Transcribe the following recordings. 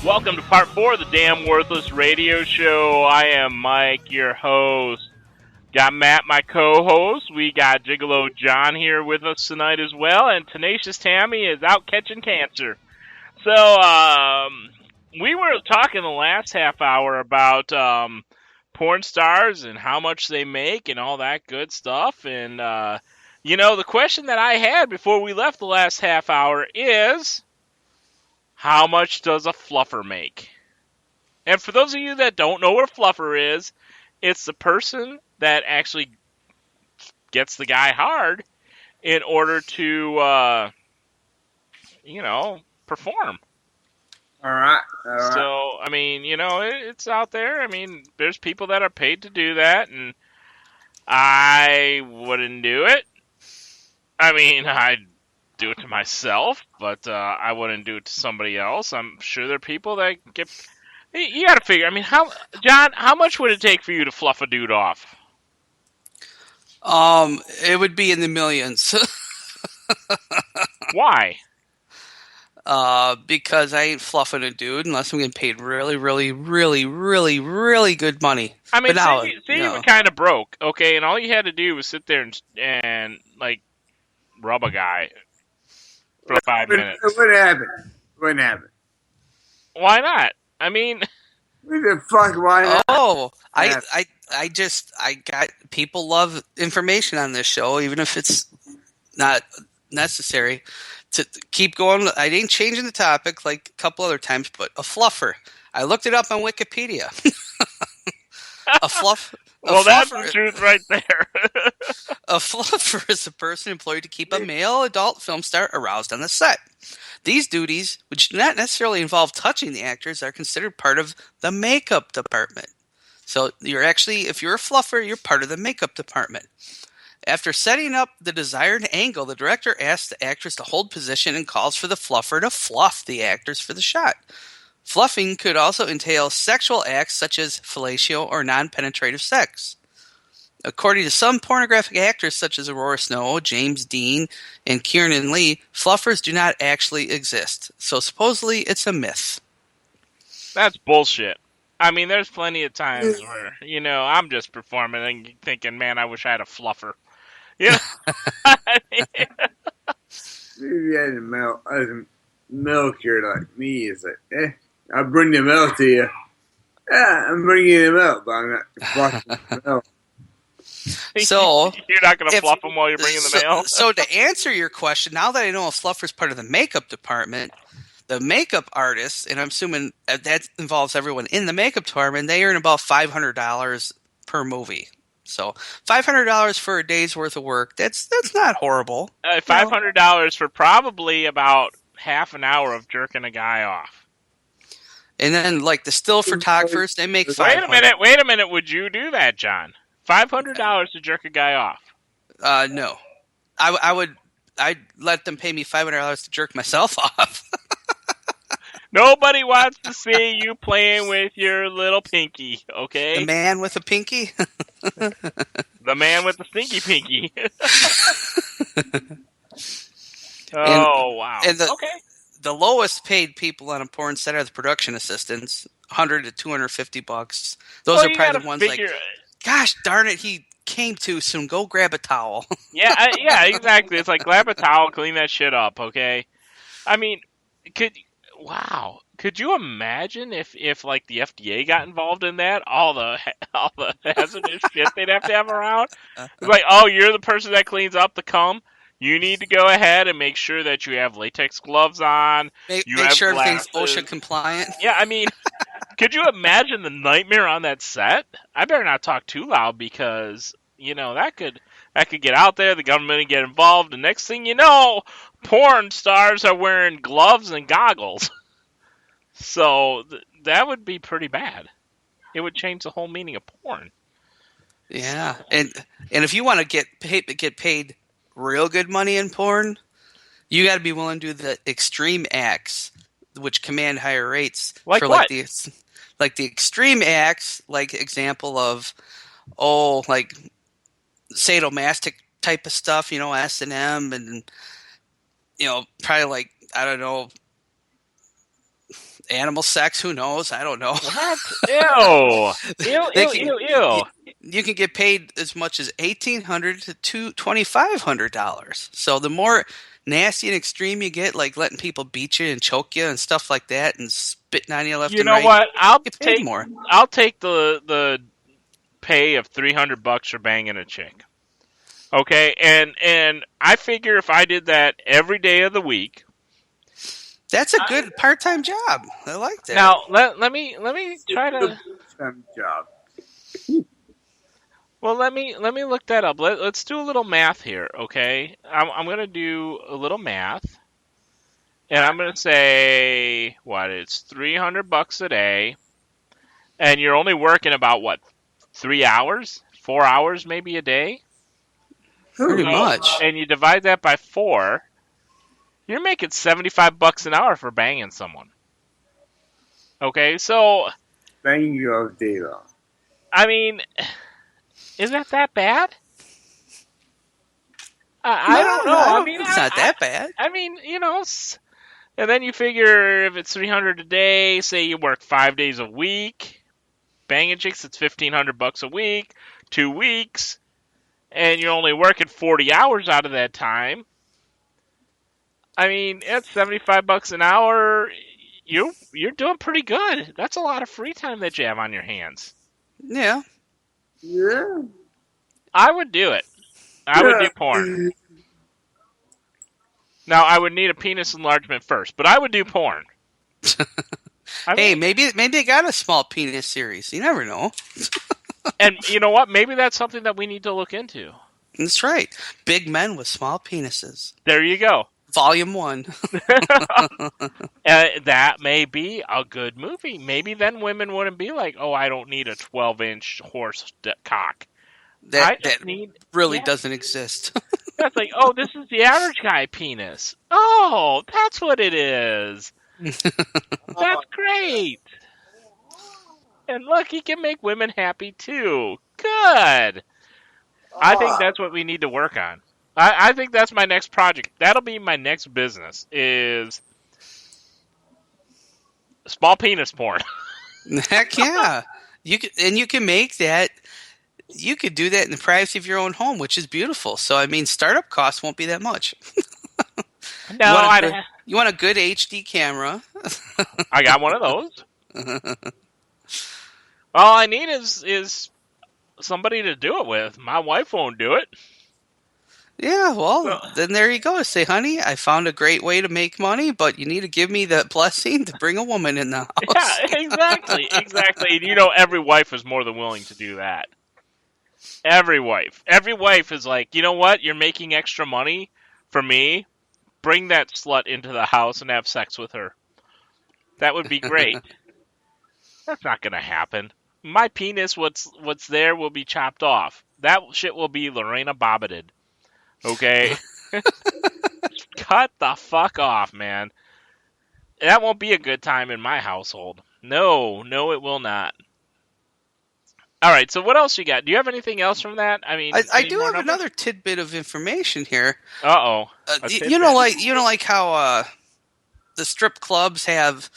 Welcome to part 4 of the Damn Worthless Radio Show. I am Mike, your host. Got Matt, my co-host. We got Gigolo John here with us tonight as well, and Tenacious Tammy is out catching cancer. So, we were talking the last half hour about porn stars and how much they make and all that good stuff. And, the question that I had before we left the last half hour is, how much does a fluffer make? And for those of you that don't know what a fluffer is, it's the person that actually gets the guy hard in order to, perform. All right. So, I mean, it's out there. I mean, there's people that are paid to do that, and I wouldn't do it. I mean, I'd do it to myself, but I wouldn't do it to somebody else. I'm sure there are people that get... You got to figure, I mean, John, how much would it take for you to fluff a dude off? It would be in the millions. Why? Because I ain't fluffing a dude unless I'm getting paid really, really, really, really, really good money. I mean, you were kind of broke, okay, and all you had to do was sit there and rub a guy for 5 minutes. What happened? Why not? I mean... What the fuck, why not? Oh, I got... People love information on this show, even if it's not necessary. To keep going, I ain't changing the topic like a couple other times, but a fluffer. I looked it up on Wikipedia. That's the truth right there. A fluffer is a person employed to keep a male adult film star aroused on the set. These duties, which do not necessarily involve touching the actors, are considered part of the makeup department. So if you're a fluffer, you're part of the makeup department. After setting up the desired angle, the director asks the actress to hold position and calls for the fluffer to fluff the actors for the shot. Fluffing could also entail sexual acts such as fellatio or non-penetrative sex. According to some pornographic actors such as Aurora Snow, James Dean, and Kiernan Lee, fluffers do not actually exist. So supposedly it's a myth. That's bullshit. I mean, there's plenty of times where, I'm just performing and thinking, man, I wish I had a fluffer. You know? Maybe you had a milker like me. It's like, I'll bring the milk to you. Yeah, I'm bringing you the milk, but I'm not fluffing the milk. So you're not going to fluff them while you're bringing the mail? So to answer your question, now that I know a fluffer is part of the makeup department, the makeup artists, and I'm assuming that involves everyone in the makeup department, they earn about $500 per movie. So $500 for a day's worth of work, that's not horrible. $500 for probably about half an hour of jerking a guy off. And then, like, the still photographers, they make $500. Wait a minute. Would you do that, John? $500 to jerk a guy off? No. I'd let them pay me $500 to jerk myself off. Nobody wants to see you playing with your little pinky, okay? The man with a pinky? The man with the stinky pinky. Wow. And okay. The lowest paid people on a porn set are the production assistants, $100 to $250. Those are probably the ones like, gosh darn it, he came too soon. Go grab a towel. Yeah, exactly. It's like, grab a towel, clean that shit up, okay? I mean, could you imagine if like the FDA got involved in that? All the hazardous shit they'd have to have around. It's like, oh, you're the person that cleans up the cum. You need to go ahead and make sure that you have latex gloves on. Make sure everything's OSHA compliant. Yeah, I mean, could you imagine the nightmare on that set? I better not talk too loud because, that could get out there. The government would get involved. The next thing you know, porn stars are wearing gloves and goggles. So that would be pretty bad. It would change the whole meaning of porn. Yeah, and if you want to get paid real good money in porn, you got to be willing to do the extreme acts. which command higher rates Like for what? the extreme acts, like example of like sadomasochistic type of stuff, S&M and probably like, I don't know, animal sex, who knows? I don't know. What? Ew. Ew, They ew, can, ew, ew. you can get paid as much as $1,800 to $2,500. So the more nasty and extreme you get, like letting people beat you and choke you and stuff like that, and spitting on you left You and know right, what? you get paid more. I'll take the pay of $300 for banging a chick. Okay, and I figure if I did that every day of the week. That's a good part-time job. I like that. Now let me try to. Job. Well, let me look that up. Let's do a little math here, okay? I'm gonna do a little math, and I'm gonna say what it's $300 a day, and you're only working about what 3 hours, 4 hours maybe a day. Pretty much. And you divide that by 4, you're making $75 an hour for banging someone. Okay, so Banging you all day long. I mean, is that bad? I don't know. I mean, it's not that bad. I mean, and then you figure if it's $300 a day, say you work 5 days a week, banging chicks, it's $1,500 a week, 2 weeks, and you're only working 40 hours out of that time. I mean, that's $75 an hour. You're doing pretty good. That's a lot of free time that you have on your hands. Yeah. Yeah. I would do it. I would do porn. Now, I would need a penis enlargement first, but I would do porn. Hey, maybe they got a small penis series. You never know. And you know what? Maybe that's something that we need to look into. That's right. Big men with small penises. There you go. Volume 1. That may be a good movie. Maybe then women wouldn't be like, oh, I don't need a 12-inch horse cock. That really doesn't exist. That's like, oh, this is the average guy penis. Oh, that's what it is. That's great. And look, he can make women happy too. Good. I think that's what we need to work on. I think that's my next project. That'll be my next business, is small penis porn. Heck yeah. You can make that. You could do that in the privacy of your own home, which is beautiful. So, I mean, startup costs won't be that much. No, you want a good HD camera. I got one of those. All I need is somebody to do it with. My wife won't do it. Yeah, well, then there you go. Say, honey, I found a great way to make money, but you need to give me that blessing to bring a woman in the house. Yeah, exactly. And every wife is more than willing to do that. Every wife is like, you know what? You're making extra money for me. Bring that slut into the house and have sex with her. That would be great. That's not going to happen. My penis, what's there, will be chopped off. That shit will be Lorena Bobbited. Okay? Cut the fuck off, man. That won't be a good time in my household. No, it will not. All right, so what else you got? Do you have anything else from that? I mean, I do have another tidbit of information here. Uh-oh. You know, like how the strip clubs have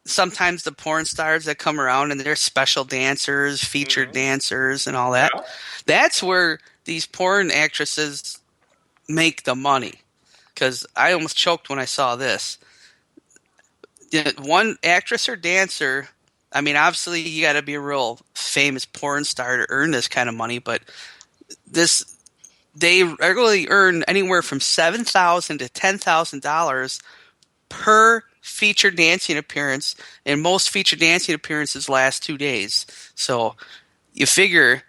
sometimes the porn stars that come around and they're special dancers, featured dancers, and all that. Yeah. That's where these porn actresses make the money. Because I almost choked when I saw this. One actress or dancer, I mean, obviously you got to be a real famous porn star to earn this kind of money, but they regularly earn anywhere from $7,000 to $10,000 per featured dancing appearance, and most featured dancing appearances last 2 days. So you figure,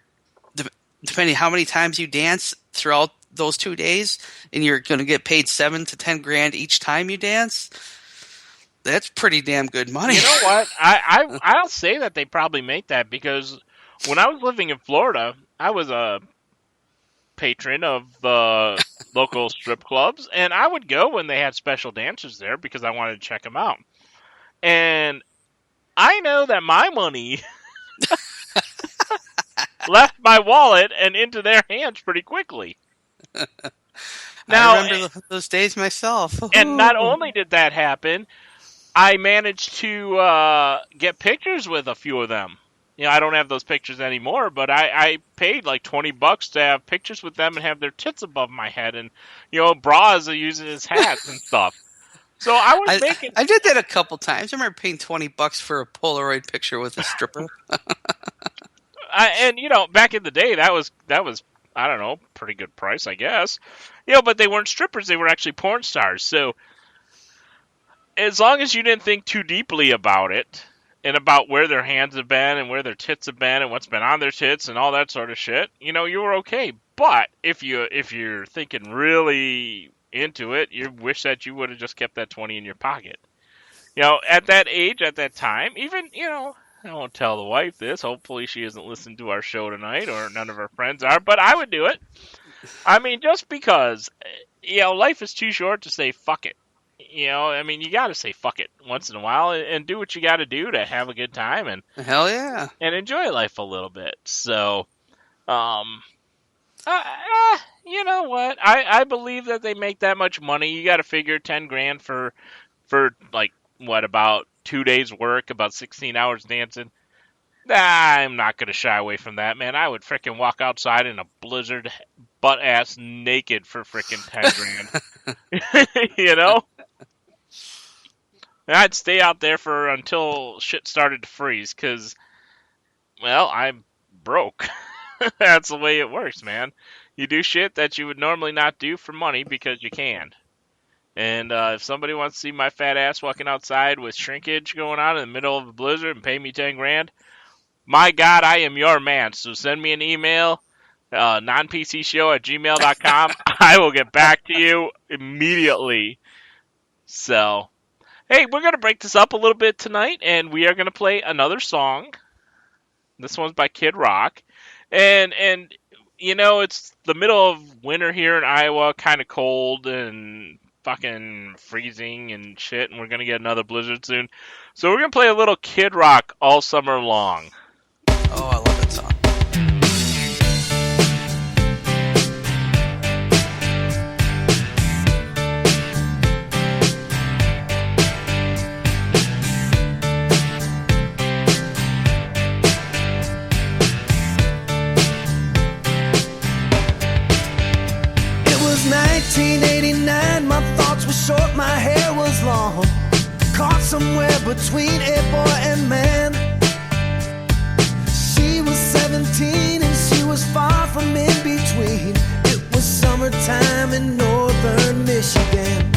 depending how many times you dance throughout those 2 days, and you're going to get paid $7,000 to $10,000 each time you dance. That's pretty damn good money. You know what? I'll say that they probably make that, because when I was living in Florida, I was a patron of the local strip clubs, and I would go when they had special dancers there because I wanted to check them out. And I know that my money left my wallet and into their hands pretty quickly. Now, I remember those days myself. And not only did that happen, I managed to get pictures with a few of them. You know, I don't have those pictures anymore, but I paid like $20 to have pictures with them and have their tits above my head, and bras are using as hats and stuff. So I did that a couple times. I remember paying $20 for a Polaroid picture with a stripper. And back in the day, that was I don't know, pretty good price, I guess. But they weren't strippers; they were actually porn stars. So as long as you didn't think too deeply about it, and about where their hands have been, and where their tits have been, and what's been on their tits, and all that sort of shit, you were okay. But if you're thinking really into it, you wish that you would have just kept that 20 in your pocket. At that age, at that time, even I won't tell the wife this. Hopefully she isn't listening to our show tonight, or none of her friends are, but I would do it. I mean, just because, life is too short to say fuck it. You got to say fuck it once in a while and do what you got to do to have a good time and hell yeah, and enjoy life a little bit. So, you know what? I believe that they make that much money. You got to figure $10,000 for like what, about 2 days work, about 16 hours dancing. I'm not gonna shy away from that, man. I would frickin' walk outside in a blizzard, butt ass naked for frickin' $10,000. And I'd stay out there until shit started to freeze, cause, well, I'm broke. That's the way it works, man. You do shit that you would normally not do for money because you can. And if somebody wants to see my fat ass walking outside with shrinkage going on in the middle of a blizzard and pay me $10,000, my God, I am your man. So send me an email, nonpcshow@gmail.com. I will get back to you immediately. So, hey, we're going to break this up a little bit tonight, and we are going to play another song. This one's by Kid Rock. And it's the middle of winter here in Iowa, kind of cold and fucking freezing and shit, and we're going to get another blizzard soon. So we're going to play a little Kid Rock all summer long. Oh, I love that song. It was 1989, my thoughts were short, my hair was long, caught somewhere between a boy and man. She was 17 and she was far from in between. It was summertime in northern Michigan.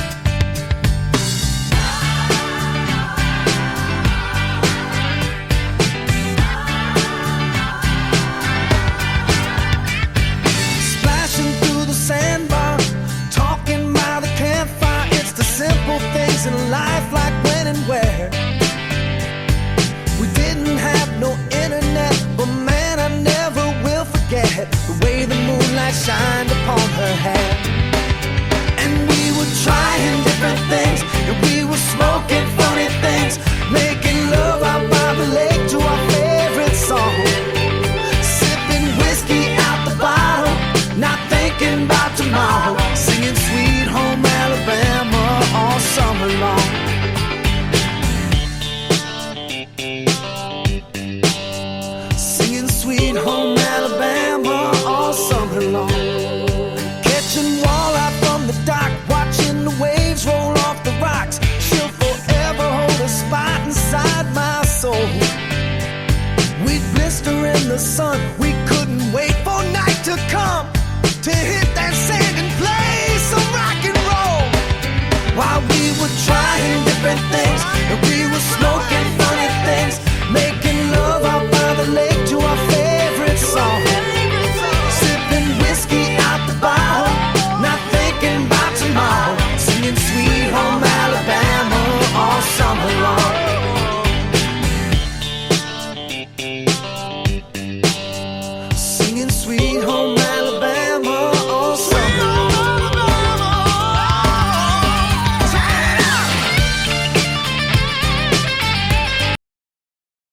Splashing through the sandbar, talking by the campfire. It's the simple things in life, like when and where. We didn't have no internet, but man, I never will forget the way the moonlight shined upon her hair. And we were trying different things, and we were smoking funny things, making love out by the lake to our favorite song, sipping whiskey out the bottle, not thinking about tomorrow, singing Sweet Home Alabama all summer long. Sweet Home Alabama all summer long. Catching walleye from the dock, watching the waves roll off the rocks. She'll forever hold a spot inside my soul. We'd blister in the sun, we couldn't wait for night to come to hit that sand and play some rock and roll. While we were trying different things,